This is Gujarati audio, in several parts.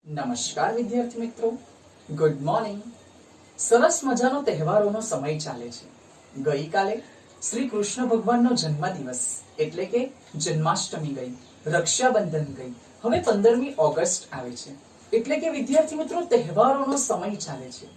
નમસ્કાર વિદ્યાર્થી મિત્રો, ગુડ મોર્નિંગ। સરસ મજાનો તહેવારોનો સમય ચાલે છે। ગઈકાલે શ્રી કૃષ્ણ ભગવાનનો જન્મદિવસ એટલે કે જન્માષ્ટમી ગઈ, રક્ષાબંધન ગઈ, હવે 15મી ઓગસ્ટ આવે છે એટલે કે વિદ્યાર્થી મિત્રો તહેવારોનો સમય ચાલે છે।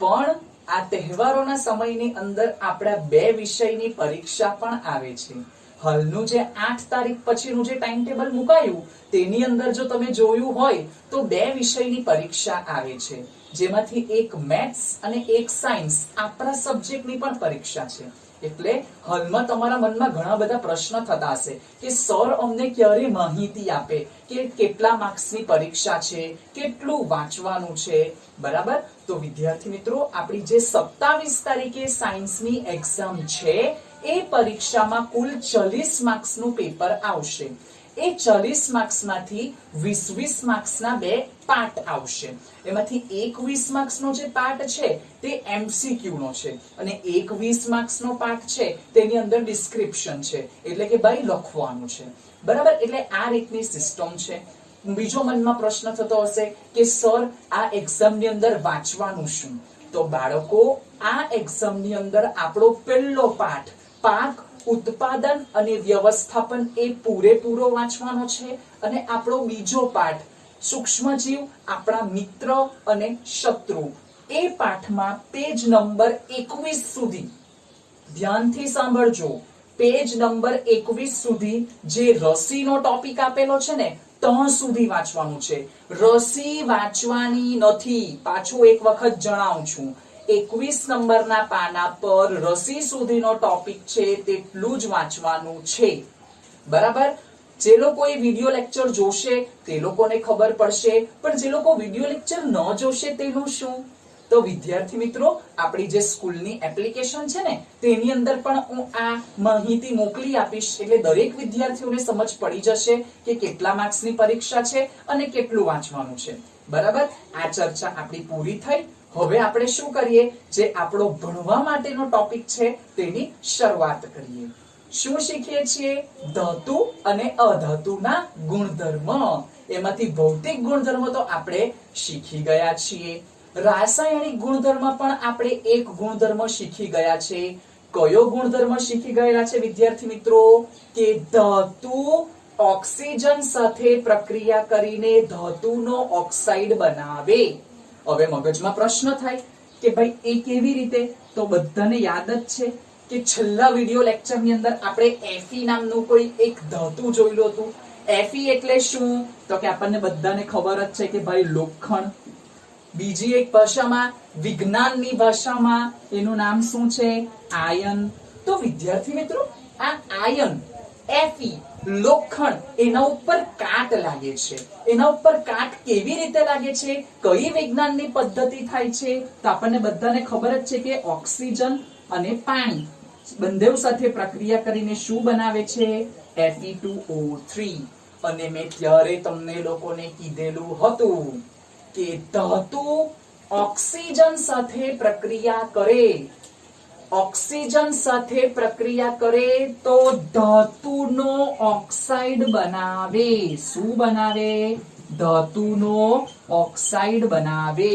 પણ આ તહેવારોના સમયની અંદર આપણા બે વિષયની પરીક્ષા પણ આવે છે। હાલનું જે 8 તારીખ પછીનું જે ટાઈમ ટેબલ મુકાયું તેની અંદર જો તમે જોયું હોય તો બે વિષયની પરીક્ષા આવે છે, જેમાંથી એક મેથ્સ અને એક સાયન્સ આપણા સબ્જેક્ટની પણ પરીક્ષા છે। એટલે હાલમાં તમારા મનમાં ઘણા બધા પ્રશ્ન થતા હશે કે સર અમને ક્યારે માહિતી આપે કે કેટલા માર્ક્સની પરીક્ષા છે, કેટલું વાંચવાનું છે, બરાબર? તો વિદ્યાર્થી મિત્રો આપણી જે 27 તારીખે સાયન્સની એક્ઝામ છે એ પરીક્ષામાં કુલ 40 માર્ક્સનું પેપર આવશે। એ 40 માર્ક્સમાંથી 20 માર્ક્સના બે પાર્ટ આવશે। એમાંથી એક 20 માર્ક્સનો જે પાર્ટ છે તે એમસીક્યુ નો છે અને એક 20 માર્ક્સનો પાર્ટ છે તેની અંદર ડિસ્ક્રિપ્શન છે, એટલે કે ભાઈ લખવાનું છે, બરાબર? એટલે આ રીતની સિસ્ટમ છે। બીજો મનમાં પ્રશ્ન થતો હશે કે સર આ એક્ઝામની અંદર વાંચવાનું શું? તો બાળકો આ એક્ઝામની અંદર આપણો પહેલો પાઠ પાક ઉત્પાદન અને વ્યવસ્થાપન એ પૂરેપૂરો વાંચવાનો છે અને આપણો બીજો પાઠ સૂક્ષ્મજીવ આપણા મિત્ર અને શત્રુ એ પાઠમાં પેજ નંબર 21 સુધી ધ્યાનથી સાંભળજો। પેજ નંબર 21 સુધી જે રસીનો ટોપિક આપેલો છે ને ત્યાં સુધી વાંચવાનું છે। રસી વાંચવાની નથી, પાછું એક વખત જણાવું છું। 21 નંબરના પાના પર રસી સુધીનો ટોપિક છે તેટલું જ વાંચવાનું છે, બરાબર? જે લોકો એ વિડિયો લેક્ચર જોશે તે લોકોને ખબર પડશે, પણ જે લોકો વિડિયો લેક્ચર ન જોશે તેનું શું? તો વિદ્યાર્થી મિત્રો આપણી જે સ્કૂલની એપ્લિકેશન છે ને તેની અંદર પણ હું આ માહિતી મોકલી આપીશ, એટલે દરેક વિદ્યાર્થીઓને સમજ પડી જશે કે કેટલા માર્ક્સની પરીક્ષા છે અને કેટલું વાંચવાનું છે, બરાબર? આ ચર્ચા આપણી પૂરી થઈ। હવે આપણે શું કરીએ, જે આપણો ભણવા માટેનો ટોપિક છે તેની શરૂઆત કરીએ। શું શીખીએ છીએ? ધાતુ અને અધાતુના ગુણધર્મ। એમાંથી ભૌતિક ગુણધર્મ તો આપણે શીખી ગયા છીએ, રાસાયણિક ગુણધર્મ પણ આપણે એક ગુણધર્મ શીખી ગયા છે। કયો ગુણધર્મ શીખી ગયેલા છે વિદ્યાર્થી મિત્રો? કે ધાતુ ઓક્સિજન સાથે પ્રક્રિયા કરીને ધાતુનો ઓક્સાઇડ બનાવે। હવે મગજમાં પ્રશ્ન થાય કે ભાઈ એ કેવી રીતે? તો બધાને યાદ જ છે કે છેલ્લા વિડિયો લેક્ચરની અંદર આપણે Fe નામનું કોઈ એક ધાતુ જોયેલું હતું। Fe એટલે શું? તો કે આપણને બધાને ખબર જ છે કે ભાઈ લોખંડ। બીજી એક ભાષામાં, વિજ્ઞાનની ભાષામાં એનું નામ શું છે? આયન। તો વિદ્યાર્થી મિત્રો આ આયન Fe લોખંડ એના ઉપર કાટ લાગે છે। એના ઉપર કાટ કેવી રીતે લાગે છે, કઈ વિજ્ઞાનની પદ્ધતિ થાય છે? તો આપણને બધાને ખબર જ છે કે ઓક્સિજન અને પાણી બંને સાથે પ્રક્રિયા કરીને શું બનાવે છે? Fe2O3। અને મેં ત્યારે તમને લોકોને કીધેલું હતું કે ધાતુ ઓક્સિજન સાથે પ્રક્રિયા કરે, ઓક્સિજન સાથે પ્રક્રિયા કરે તો ધાતુનો ઓક્સાઇડ બનાવે। શું બનાવે? ધાતુનો ઓક્સાઇડ બનાવે।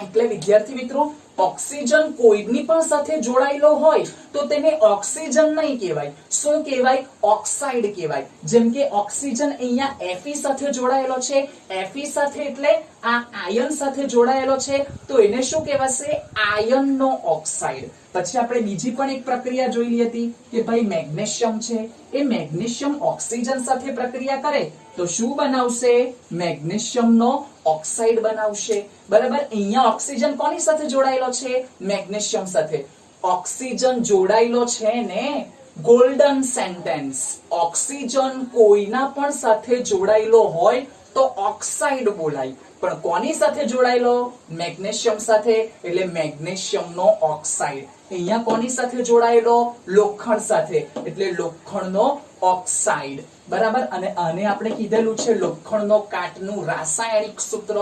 એટલે વિદ્યાર્થી મિત્રો ઓક્સિજન કોઈની પણ સાથે જોડાયેલો હોય તો તેને ઓક્સિજન નહીં કહેવાય, શું કહેવાય? ઓક્સાઇડ કહેવાય। જેમ કે ઓક્સિજન અહીંયા Fe સાથે જોડાયેલો છે, Fe સાથે એટલે આ આયન સાથે જોડાયેલો છે તો એને શું કહેવાશે? આયનનો ઓક્સાઇડ। પછી આપણે બીજી પણ એક પ્રક્રિયા જોઈ હતી કે ભાઈ મેગ્નેશિયમ છે, એ મેગ્નેશિયમ ઓક્સિજન સાથે પ્રક્રિયા કરે તો શું બનાવશે? મેગ્નેશિયમનો ઓક્સાઇડ બનાવશે, બરાબર? અહીંયા ઓક્સિજન કોની સાથે જોડાયેલો છે? મેગ્નેશિયમ સાથે। ઓક્સિજન જોડાયેલો છે ને, ગોલ્ડન સેન્ટેન્સ। ઓક્સિજન કોઈના પણ સાથે જોડાયેલો હોય તો ઓક્સાઇડ બોલાય, પણ કોની સાથે જોડાયેલો? મેગ્નેશિયમ સાથે, એટલે મેગ્નેશિયમનો ઓક્સાઇડ। અહીંયા કોની સાથે જોડાયેલો? લોખંડ સાથે, એટલે લોખંડનો ઓક્સાઇડ, બરાબર? અને આને આપણે કીધેલું છે લોખંડનો કાટનું રાસાયણિક સૂત્ર।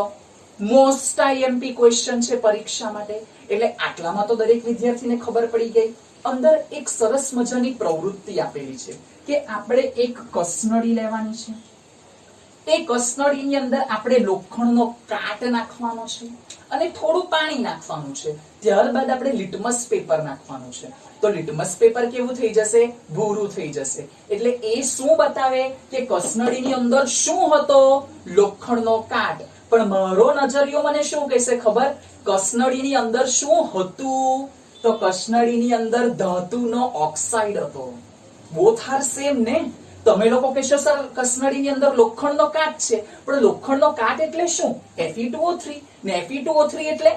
મોસ્ટ આઈએમપી ક્વેશ્ચન છે પરીક્ષા માટે, એટલે આટલામાં તો દરેક વિદ્યાર્થીને ખબર પડી ગઈ। અંદર એક સરસ મજાની પ્રવૃત્તિ આપેલી છે કે આપણે એક કસનળી લેવાની છે, એ કસનળીની અંદર આપણે લોખંડનો કાટ નાખવાનો છે અને થોડું પાણી નાખવાનું છે. ત્યારબાદ આપણે લિટમસ પેપર નાખવાનું છે. તો લિટમસ પેપર કેવું થઈ જશે? ભૂરું થઈ જશે. એટલે એ શું બતાવે કે કસનળીની અંદર શું હતો? લોખંડનો કાટ. પણ મારો નજરિયો મને શું કહેશે ખબર? કસનળીની અંદર શું હતું? તો કસનળીની અંદર ધાતુનો ઓક્સાઇડ હતો. બોથ આર સેમ ને? તમે લોકો કહેશો સર કસનળીની અંદર લોખંડનો કાટ છે, પણ લોખંડનો કાટ એટલે શું? Fe2O3 ને Fe2O3 એટલે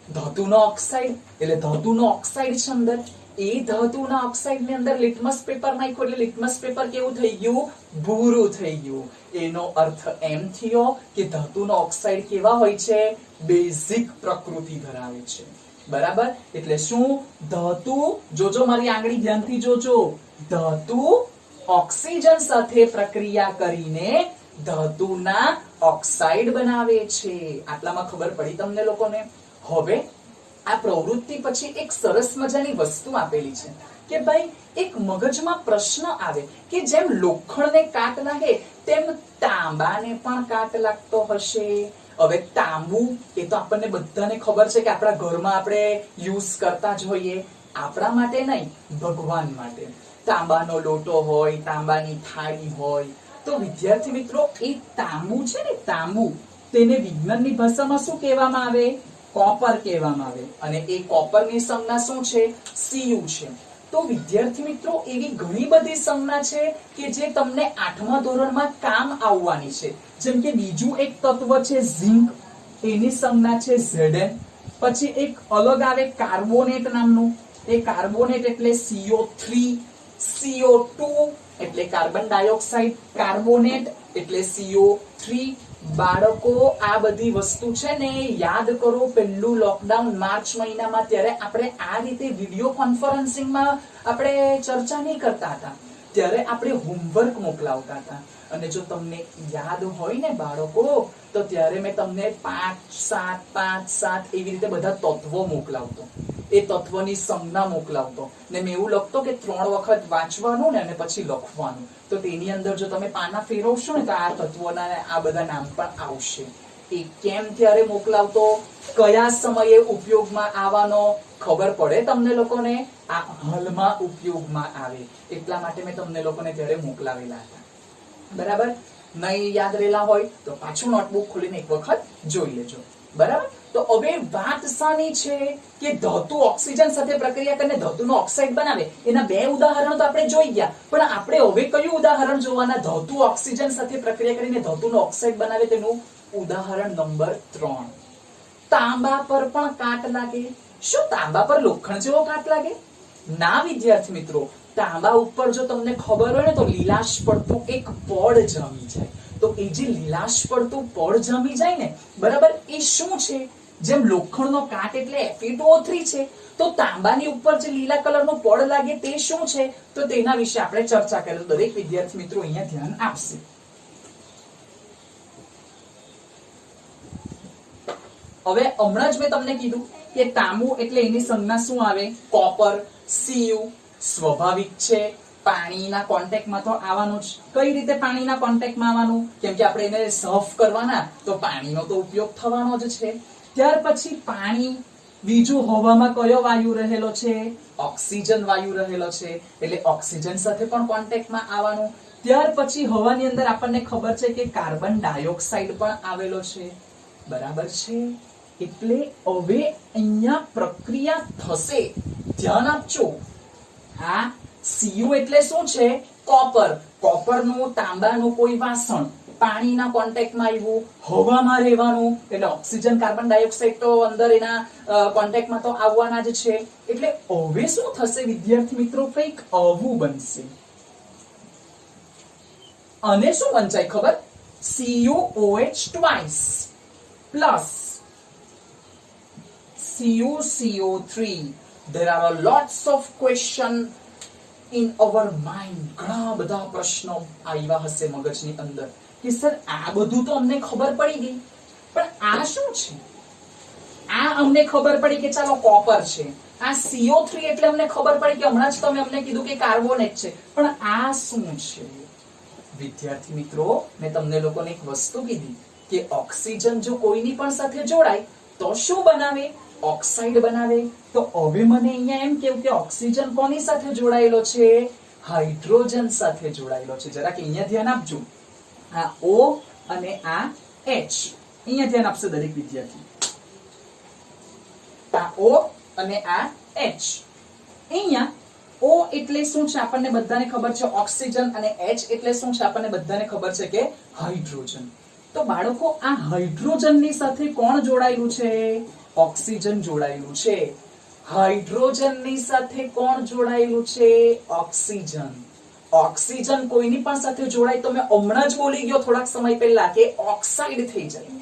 ધાતુનો ઓક્સાઇડ. એટલે ધાતુનો ઓક્સાઇડ છે અંદર. એ ધાતુના ઓક્સાઇડની અંદર લિટમસ પેપર નાખ્યું એટલે લિટમસ પેપર કેવું થઈ ગયું? ભૂરું થઈ ગયું. એનો અર્થ એમ થયો કે ધાતુનો ઓક્સાઇડ કેવા હોય છે? બેઝિક પ્રકૃતિ ધરાવે છે. બરાબર? એટલે શું? ધાતુ, જોજો મારી આંગળી ધ્યાનથી જોજો, ધાતુ ઓક્સિજન સાથે પ્રક્રિયા કરીને ધાતુના ઓક્સાઇડ બનાવે છે. આટલામાં ખબર પડી તમને લોકોને? હવે આ પ્રવૃત્તિ પછી એક સરસ મજાની વસ્તુ આપેલી છે કે ભાઈ એક મગજમાં પ્રશ્ન આવે કે જેમ લોખંડને કાટ લાગે તેમ તાંબાને પણ કાટ લાગતો હશે. હવે તાંબુ એ તો આપણને બધાને ખબર છે કે આપણા ઘરમાં આપણે યુઝ કરતા જ હોઈએ. આપણા માટે નહીં, ભગવાન માટે. તાંબાનો લોટો હોય, તાંબાની થાળી હોય. તો વિદ્યાર્થી મિત્રો, એ તાંબુ છે ને, તાંબુ, તેને વિજ્ઞાનની ભાષામાં શું કહેવામાં આવે? કોપર કહેવામાં આવે. અને એ કોપરની સંજ્ઞા શું છે? Cu છે. તો વિદ્યાર્થી મિત્રો, એવી ઘણી બધી સંજ્ઞા છે કે જે તમને 8મા ધોરણમાં કામ આવવાની છે. જેમ કે બીજું એક તત્વ છે ઝિંક, એની સંજ્ઞા છે Zn. પછી એક અલગ આવે કાર્બોનેટ નામનું. એ કાર્બોનેટ એટલે CO3, CO2 એટલે કાર્બન ડાયોક્સાઇડ, કાર્બોનેટ એટલે CO3. બાળકો આ બધી વસ્તુ છે ને યાદ કરો. પહેલું લોકડાઉન માર્ચ મહિનામાં, ત્યારે આપણે આ રીતે વિડિયો કોન્ફરન્સિંગમાં આપણે ચર્ચા નહીં કરતા હતા. ત્યારે આપણે હોમવર્ક મોકલાવતા હતા. અને જો તમને યાદ હોય ને બાળકો, તો ત્યારે મેં તમને 5-7 એવી રીતે બધા તત્વો મોકલાવતો. એ તત્વની સંજ્ઞા મોકલાવતો ને મેં એવું લખતો કે 3 વખત વાંચવાનું ને અને પછી લખવાનું. તો તેની અંદર જો તમે પાના ફેરવશો ને તો આ તત્વોના આ બધા નામ પણ આવશે. એ કેમ ત્યારે મોકલાવતો, કયા સમયે ઉપયોગમાં આવવાનો ખબર પડે તમને લોકોને? આ હાલમાં ઉપયોગમાં આવે એટલા માટે મેં તમને લોકોને ત્યારે મોકલાવેલા હતા. બરાબર? નહીં યાદ રહેલા હોય તો પાછું નોટબુક ખોલીને એક વખત જોઈ લેજો. બરાબર? તો હવે વાત શાની છે કે ધાતુ ઓક્સિજન સાથે પ્રક્રિયા કરીને ધાતુનો ઓક્સાઇડ બનાવે. એના 2 ઉદાહરણો તો આપણે જોઈ ગયા, પણ આપણે હવે કયું ઉદાહરણ જોવાના? ધાતુ ઓક્સિજન સાથે પ્રક્રિયા કરીને ધાતુનો ઓક્સાઇડ બનાવે તેનું ઉદાહરણ નંબર 3. તાંબા પર પણ કાટ લાગે. શું તાંબા પર લોખંડ જેવો કાટ લાગે? ના વિદ્યાર્થી મિત્રો, તાંબા ઉપર જો તમને ખબર હોય ને તો લીલાશ પડતું એક પડ જામી જાય. તો એ જે લીલાશ પડતું પડ જામી જાય ને, બરાબર, એ શું છે? જેમ લોખંડનો કાટ એટલે Fe2O3 છે, તો તાંબાની ઉપર જે લીલા કલરનું પડ લાગે તે શું છે? તો તેના વિશે આપણે ચર્ચા કરીએ. તો દરેક વિદ્યાર્થી મિત્રો અહીંયા ધ્યાન આપશે. હવે હમણાં જ મેં તમને કીધું કે તાંબુ એટલે એની સંજ્ઞા શું આવે? કોપર. Cu સ્વાભાવિક છે, પાણીના કોન્ટેક્ટમાં તો આવવાનું જ. કઈ રીતે પાણીના કોન્ટેક્ટમાં આવવાનું? કેમ કે આપણે એને સાફ કરવાના, તો પાણીનો તો ઉપયોગ થવાનો જ છે. ત્યાર પછી પાણી, બીજું હવામાં કયો વાયુ રહેલો છે? ઓક્સિજન વાયુ રહેલો છે, એટલે ઓક્સિજન સાથે પણ કોન્ટેક્ટમાં આવવાનું. ત્યાર પછી હવાની અંદર આપણને ખબર છે કે કાર્બન ડાયોક્સાઇડ પણ આવેલો છે. બરાબર છે? એટલે હવે અહીંયા પ્રક્રિયા થશે. ધ્યાન આપજો. આ Cu એટલે શું છે? કોપર. કોપરનું, તાંબાનું કોઈ વાસણ પાણીના કોન્ટેક્ટમાં આવ્યું, હવામાં રહેવાનું, એટલે ઓક્સિજન, કાર્બન ડાયોક્સાઇડ તો અંદર એના કોન્ટેક્ટમાં તો આવવાના જ છે. એટલે હવે શું થશે વિદ્યાર્થી મિત્રો? કંઈક આવું બનશે. અને શું વંચાય ખબર? CuOH twice plus CuCO3. There are lots of questions in our mind. ઘણા બધા પ્રશ્નો આવ્યા હશે મગજની અંદર કે સર આ બધું તો અમને ખબર પડી ગઈ, પણ આ શું છે? આ અમને ખબર પડી કે ચાલો કોપર છે. આ CO3 એટલે અમને ખબર પડી કે હમણાં જ તમે અમને કીધું કે કાર્બોનેટ છે, પણ આ શું છે? વિદ્યાર્થી મિત્રો, મેં તમને લોકોને એક વસ્તુ કીધી કે ઓક્સિજન જો કોઈની પણ સાથે જોડાય તો શું બનાવે? ઓક્સાઇડ બનાવે. તો હવે મને અહીંયા એમ કેવું કે ઓક્સિજન કોની સાથે જોડાયેલો છે? હાઇડ્રોજન સાથે જોડાયેલો છે. જરાક અહીંયા ધ્યાન આપજો. આ O અને આ H. અહીંયા ધ્યાન આપશે દરેક વિદ્યાર્થી. આ O અને આ H. અહીંયા O એટલે શું છે આપણને બધાને ખબર છે, ઓક્સિજન, અને H એટલે શું છે આપણને બધાને ખબર છે કે હાઇડ્રોજન. તો બાળકો, આ હાઇડ્રોજનની સાથે કોણ જોડાયેલું છે? ઓક્સિજન જોડાયેલું છે. હાઇડ્રોજનની સાથે કોણ જોડાયેલું છે? ઓક્સિજન. ઓક્સિજન કોઈની પણ સાથે જોડાય તો મેં હમણાં જ બોલી ગયો થોડાક સમય પહેલા કે ઓક્સાઇડ થઈ જાય.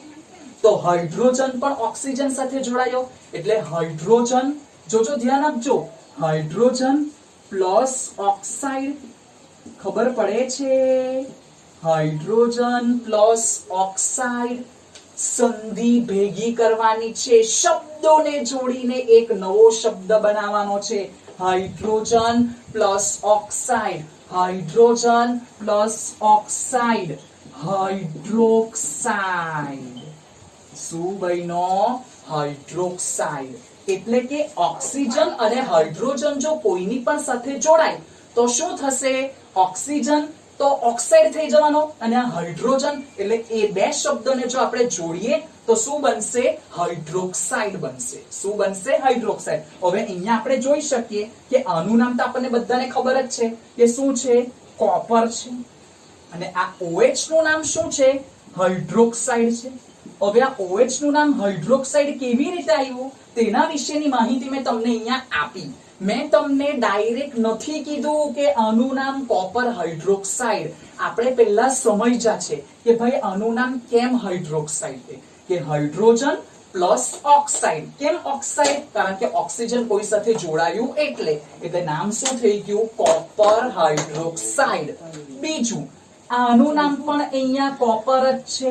તો હાઇડ્રોજન પણ ઓક્સિજન સાથે જોડાયો એટલે હાઇડ્રોજન, જોજો ધ્યાન આપજો, હાઇડ્રોજન પ્લસ ઓક્સાઇડ. ખબર પડે છે? Hydrogen plus oxide. સંધિ ભેગી કરવાની છે, શબ્દોને જોડીને એક નવો શબ્દ બનાવવાનો છે. Hydrogen plus oxide. Hydrogen plus oxide. Hydroxide. શું બન્યો? હાઇડ્રોક્સાઇડ. એટલે કે ઓક્સિજન અને હાઇડ્રોજન જો કોઈની પણ સાથે જોડાય તો શું થશે? ઓક્સિજન તો ઓક્સાઇડ થઈ જવાનો, અને આ હાઇડ્રોજન એટલે એ બે શબ્દોને જો આપણે જોડીએ તો શું બનશે? હાઇડ્રોક્સાઇડ બનશે. શું બનશે? હાઇડ્રોક્સાઇડ. હવે અહીંયા આપણે જોઈ શકીએ કે આનું નામ તો આપણને બધાને ખબર જ છે કે શું છે? કોપર છે. અને આ OH નું નામ શું છે? હાઇડ્રોક્સાઇડ છે. હવે આ OH નું નામ હાઇડ્રોક્સાઇડ કેવી રીતે આવ્યું તેના વિશેની માહિતી મેં તમને અહીંયા આપી. મેં તમને ડાયરેક્ટ નથી કીધું કે આનું નામ કોપર હાઇડ્રોક્સાઇડ. આપણે પહેલા સમજ્યા છે કે ભાઈ આનું નામ કેમ હાઇડ્રોક્સાઇડ છે, કે હાઇડ્રોજન પ્લસ ઓક્સાઇડ. કેમ ઓક્સાઇડ? કારણ કે ઓક્સિજન કોઈ સાથે જોડાયું એટલે નામ શું થઈ ગયું? Copper hydroxide. બીજું, આનું નામ પણ અહીંયા કોપર જ છે.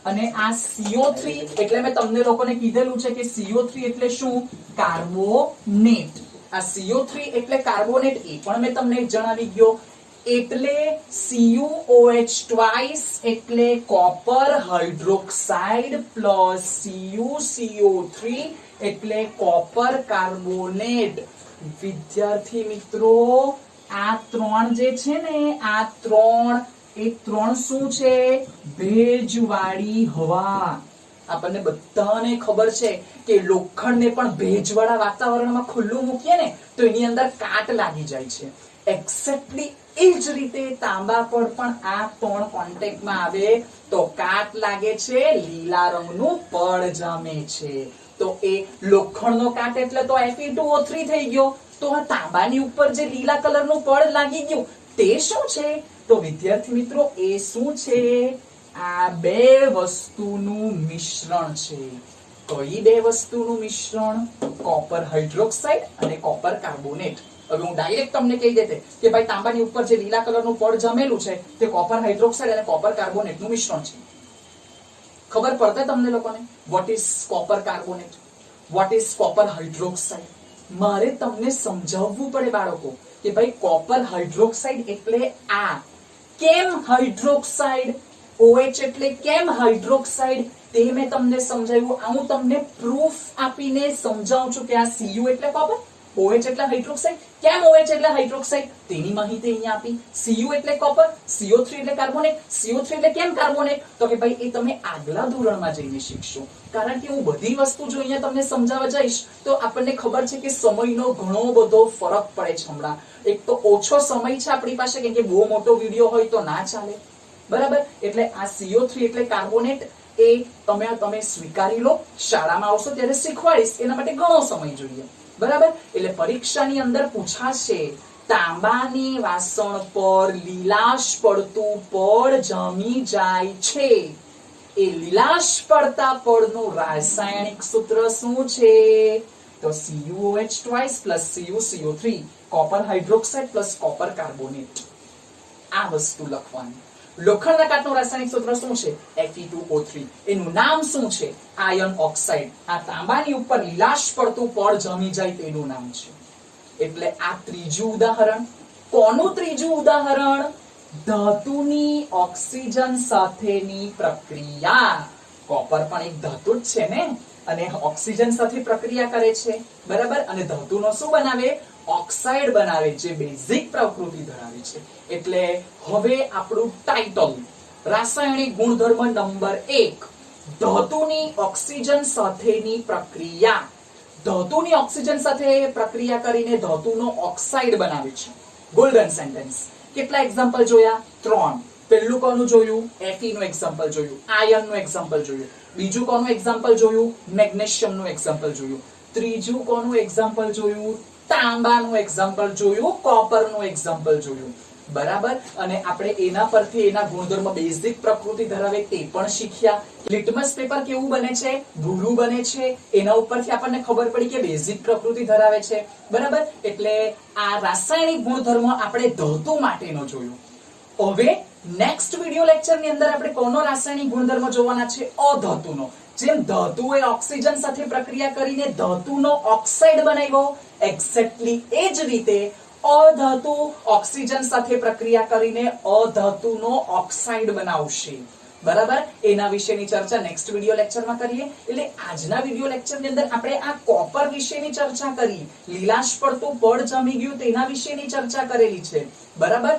અને આ CO3 એટલે મેં તમને લોકોને કીધેલું છે કે CO3 એટલે શું? કાર્બોનેટ. આ CO3 એટલે કાર્બોનેટ, એ પણ મેં તમને જણાવી ગયો. એટલે CuOH ટ્વાઇસ એટલે કોપર હાઇડ્રોક્સાઇડ પ્લસ CuCO3 એટલે કોપર કાર્બોનેટ. વિદ્યાર્થી મિત્રો, આ ત્રણ જે છે ને, આ ત્રણ શું છે? ભેજવાળી હવા. આપણને બધાને ખબર છે કે લોખંડને પણ ભેજવાળા વાતાવરણમાં ખુલ્લું મૂકીએ ને તો એની અંદર કાટ લાગી જાય છે. એક્ઝેક્ટલી એ જ રીતે તાંબા પર પણ આ ત્રણ કોન્ટેક્ટમાં આવે તો કાટ લાગે છે, લીલા રંગનું પડ જામે છે. તો એ લોખંડનો કાટ એટલે તો Fe2O3 થઈ ગયો. તો આ તાંબાની ઉપર જે લીલા કલરનું પડ લાગી ગયું તે શું છે? તો વિદ્યાર્થી મિત્રો, એ શું છે? આ બે વસ્તુનું મિશ્રણ છે. કઈ બે વસ્તુનું મિશ્રણ? કોપર હાઇડ્રોક્સાઇડ અને કોપર કાર્બોનેટ. હવે હું ડાયરેક્ટ તમને કહી દેતે કે ભાઈ તાંબાની ઉપર જે લીલા કલરનું પડ જમેલું છે તે કોપર હાઇડ્રોક્સાઇડ અને કોપર કાર્બોનેટનું મિશ્રણ છે. ખબર પડતે તમને લોકોને? What is copper carbonate? What is copper hydroxide? મારે તમને સમજાવવું પડે બાળકો કે ભાઈ કોપર હાઇડ્રોક્સાઇડ એટલે આ. કેમ હાઇડ્રોક્સાઇડ? OH એટલે કેમ હાઇડ્રોક્સાઇડ તે મેં તમને સમજાવ્યું. હું તમને પ્રૂફ આપીને સમજાવું છું કે આ Cu એટલે કોપર, OH એટલે હાઇડ્રોક્સાઇડ. કેમ OH એટલે હાઇડ્રોક્સાઇડ તેની માહિતી અહીંયા આપી. Cu એટલે કોપર, CO3 એટલે કાર્બોનેટ. CO3 એટલે કેમ કાર્બોનેટ? તો કે ભાઈ એ તમે આગલા ધોરણમાં જઈને શીખશો. કારણ કે હું બધી વસ્તુ જો અહીંયા તમને સમજાવવા જઈશ તો આપણને ખબર છે કે સમયનો ઘણો બધો ફરક પડે છે. હમણાં એક તો ઓછો સમય છે આપણી પાસે, કેમ કે બહુ મોટો વિડીયો હોય તો ના ચાલે. બરાબર? એટલે આ CO3 એટલે કાર્બોનેટ એ તમે સ્વીકારી લો. શાળામાં આવશો ત્યારે શીખવાડીશ, એના માટે ઘણો સમય જોઈએ. બરાબર? એટલે પરીક્ષાની અંદર પૂછાશે તાંબાની વાસણ પર લીલાશ પડતું પડ જામી જાય છે. એ લીલાશ પડતા પડનું રાસાયણિક સૂત્ર શું છે? તો CuOH twice plus CuCO3 copper hydroxide plus copper carbonate. આ વસ્તુ લખવાની. લોખંડના કાટનું રાસાયણિક સૂત્ર શું છે? Fe2O3. એનું નામ શું છે? Iron oxide. આ તાંબાની ઉપર લીલાશ પડતું પડ જમી જાય તેનું નામ છે. એટલે આ ત્રીજું ઉદાહરણ. કોનું ત્રીજું ઉદાહરણ? ધાતુની ઓક્સિજન સાથેની પ્રક્રિયા. કોપર પણ એક ધાતુ જ છે ને, અને ઓક્સિજન સાથે પ્રક્રિયા કરે છે, બરાબર. અને ધાતુનો શું બનાવે? ઓક્સાઇડ બનાવે, જે બેઝિક પ્રકૃતિ ધરાવે છે. એટલે હવે આપણું ટાઇટલ રાસાયણિક ગુણધર્મ નંબર 1, ધાતુની ઓક્સિજન સાથેની પ્રક્રિયા. ધાતુની ઓક્સિજન સાથે પ્રક્રિયા કરીને ધાતુનો ઓક્સાઇડ બનાવે છે. Golden sentence. કેટલા એક્ઝામ્પલ જોયા? 3. પહેલું કોનું જોયું? Fe નું એક્ઝામ્પલ જોયું, આયર્ન નું એક્ઝામ્પલ જોયું. બીજું કોનું એક્ઝામ્પલ જોયું? મેગ્નેશિયમ નું એક્ઝામ્પલ જોયું. ત્રીજું કોનું એક્ઝામ્પલ જોયું? તાંબાનું એક્ઝામ્પલ જોયું, કોપરનું એક્ઝામ્પલ જોયું, બરાબર. અને આપણે એના પરથી એના ગુણધર્મ બેઝિક પ્રકૃતિ ધરાવે તે પણ શીખ્યા. લિટમસ પેપર કેવું બને છે? ભૂરું બને છે. એના ઉપરથી આપણને ખબર પડી કે બેઝિક પ્રકૃતિ ધરાવે છે, બરાબર. એટલે આ રાસાયણિક ગુણધર્મ આપણે ધાતુ માટેનો જોયું. હવે નેક્સ્ટ વિડિયો લેક્ચર ની અંદર આપણે કોનો રાસાયણિક ગુણધર્મ જોવાના છે? અધાતુનો. જેમ ધાતુએ ઓક્સિજન સાથે પ્રક્રિયા કરીને ધાતુનો ઓક્સાઇડ બનાવ્યો, એક્ઝેક્ટલી એ જ રીતે અધાતુ ઓક્સિજન સાથે પ્રક્રિયા કરીને અધાતુનો ઓક્સાઇડ બનાવશે, બરાબર. એના વિશેની ચર્ચા નેક્સ્ટ વિડિયો લેક્ચરમાં કરીએ. એટલે આજના વિડિયો લેક્ચરની અંદર આપણે આ કોપર વિશેની ચર્ચા કરી, લીલાશ પડતું પડ જામી ગયું તેના વિશેની ચર્ચા કરેલી છે, બરાબર.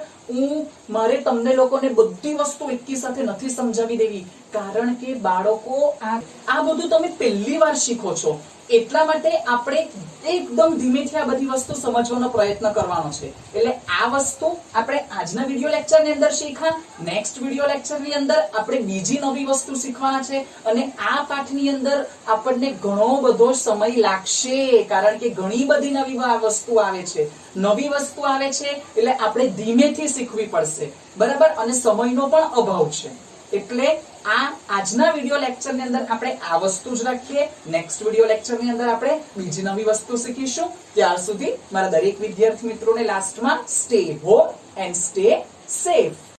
મારે તમને લોકોને બધી વસ્તુ એકી સાથે નથી સમજાવી દેવી, કારણ કે બાળકો આ બધું તમે પહેલી વાર શીખો છો, એટલા માટે આપણે એકદમ ધીમેથી આ બધી વસ્તુ સમજવાનો પ્રયત્ન કરવાનો છે. એટલે આ વસ્તુ આપણે આજના વિડિયો લેક્ચરની અંદર શીખ્યા. નેક્સ્ટ વિડિયો લેક્ચરની અંદર આપણે બીજી નવી વસ્તુ શીખવાના છે. અને આ પાઠની અંદર આપણને ઘણો બધો સમય લાગશે, કારણ કે ઘણી બધી નવી વસ્તુ આવે છે, નવી વસ્તુ આવે છે. એટલે આપણે ધીમેથી શીખવી પડશે, બરાબર. અને સમયનો પણ અભાવ છે. એટલે આજના વિડિયો લેક્ચર ની અંદર આપણે આ વસ્તુ જ રાખીએ. નેક્સ્ટ વિડિયો લેક્ચર ની અંદર આપણે બીજી નવી વસ્તુ શીખીશું. ત્યાર સુધી મારા દરેક વિદ્યાર્થી મિત્રોને લાસ્ટમાં stay home and stay safe.